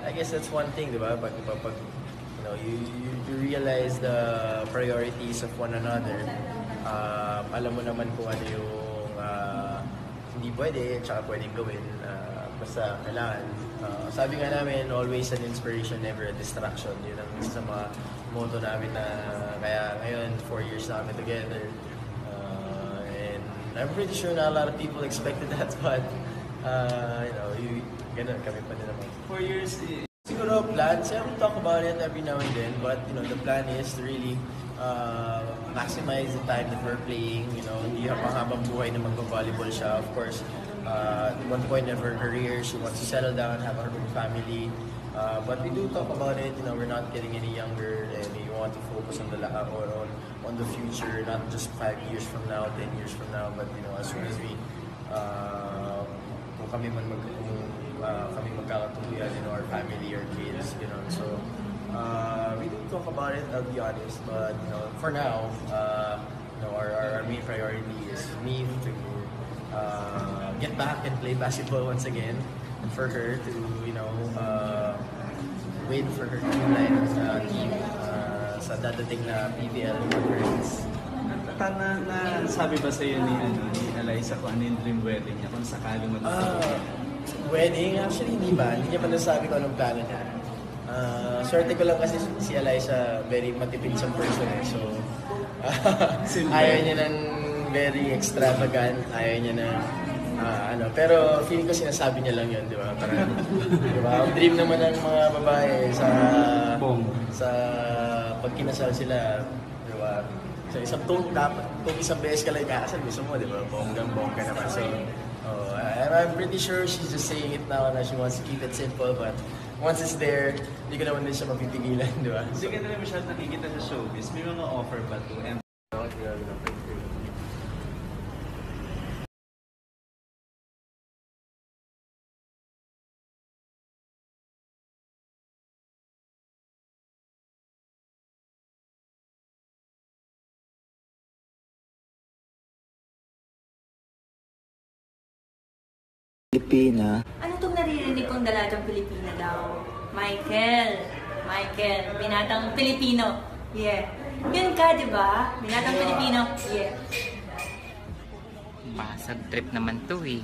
I guess that's one thing, di ba? Pag you know, you realize the priorities of one another. Alam mo naman kung ano yung hindi pwede, tsaka pwedeng gawin. Basta kailangan. Sabi nga namin, always an inspiration, never a distraction. Yun ang isa sa mga motto namin na kaya ngayon, 4 years na kami together. And I'm pretty sure na a lot of people expected that, but you know, ganun kami pa din naman. 4 years Siguro plans, we talk about it every now and then, but you know, the plan is to really maximize the time that we're playing. You know, hindi habang buhay na magbo-volleyball siya. Of course, at one point of her career, she wants to settle down, have her own family. But we do talk about it. You know, we're not getting any younger, and we want to focus on on the future, not just 5 years from now, 10 years from now, but you know, as soon as we kung kami magkakatuluyan, you know, our family, our kids, you know. So we do talk about it, I'll be honest, but you know, for now, you know, our main priority is me to get back and play basketball once again, and for her to, you know, wait for her team sa dadating na PBL conference. Sabi ba sa'yo ni Alyssa kung ano yung dream wedding niya, kung sakaling wedding? Actually, hindi ba? Hindi niya pa nasabi ko anong plano niya. Swerte ko lang kasi si Alyssa, very matipid siyang person eh. So, ayaw niya ng very extravagant, ayaw niya ng pero feeling ko sinasabi niya lang yun, di ba? Parang, di ba? Ang dream naman ng mga babae sa pag kinasal sila, di ba? So, kung isang beses ka lang ikakasal, gusto mo, di ba? Bonggang-bongga naman. So, I'm pretty sure she's just saying it now na she wants to keep it simple, but once it's there, hindi ko naman din siya mapipigilan, di ba? Hindi ka na rin masyadong nakikita sa showbiz. May mga offer ba to? Pilipina. Ano itong naririnig kong dalagang Pilipina daw? Michael, binatang Pilipino. Yeah. Yun ka, di ba? Binatang Pilipino. Yeah. Basag trip naman to eh.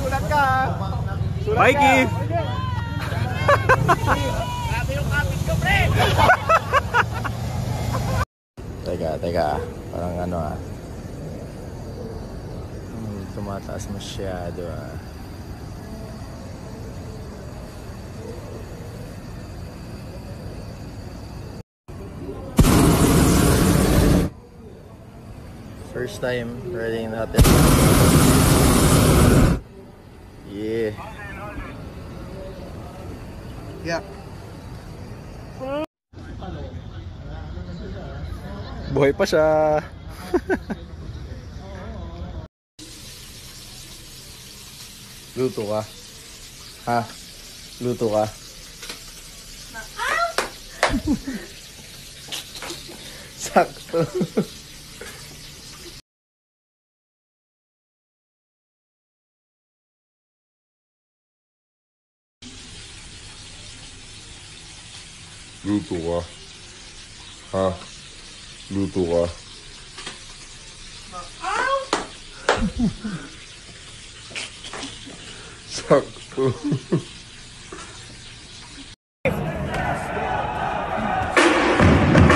Sulat ka! Mikey! Grabe yung kapit ko, pre! Teka. Parang ano tumataas masyado First time riding natin. Yeah. Buhay pa siya. Luto ka? Ha? Luto ka? Sakto. Luto ka? Ha? Luto ka? Sakto.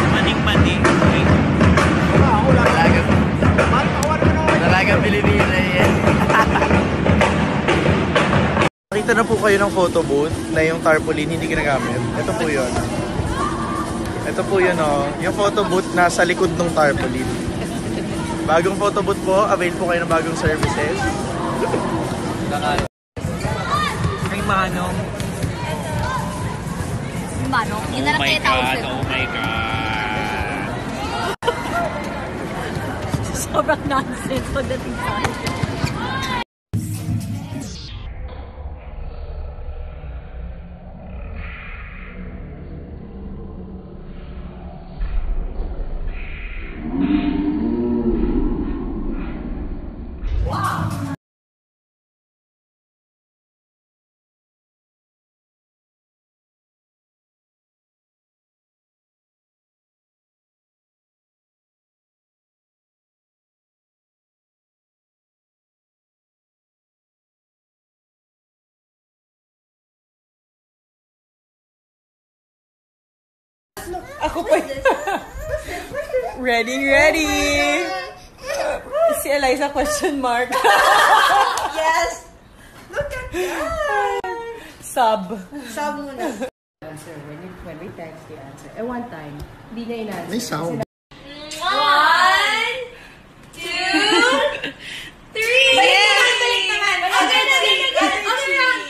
Maning-maning. Dalagang Pilipina yan. Nakita na po kayo ng photo booth na yung tarpaulin hindi ginagamit. Ito po yun. Ito po yun yung photo booth nasa likod ng tarpaulin. Bagong photo booth po, avail po kayo ng bagong services. Manong. Manong, yun na lang 10,000. Oh my God. Sobrang nonsense pagdating sa akin. Ako pa. Ready, ready. Si Eliza question mark. Yes! Look at that! Sub. Sub muna. Answer, when we text the answer. One time, hindi niya in-answer. May sound. 1, 2, 3! Balik naman! Again! Other round!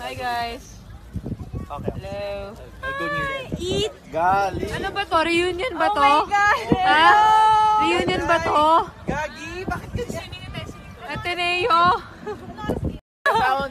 Hi guys. Okay. Hello. Eat! Gali. Ano ba to? Reunion ba to? Oh my God! Ha? Reunion ba to? Gagi, bakit ganyan? Ateneo. Tawon.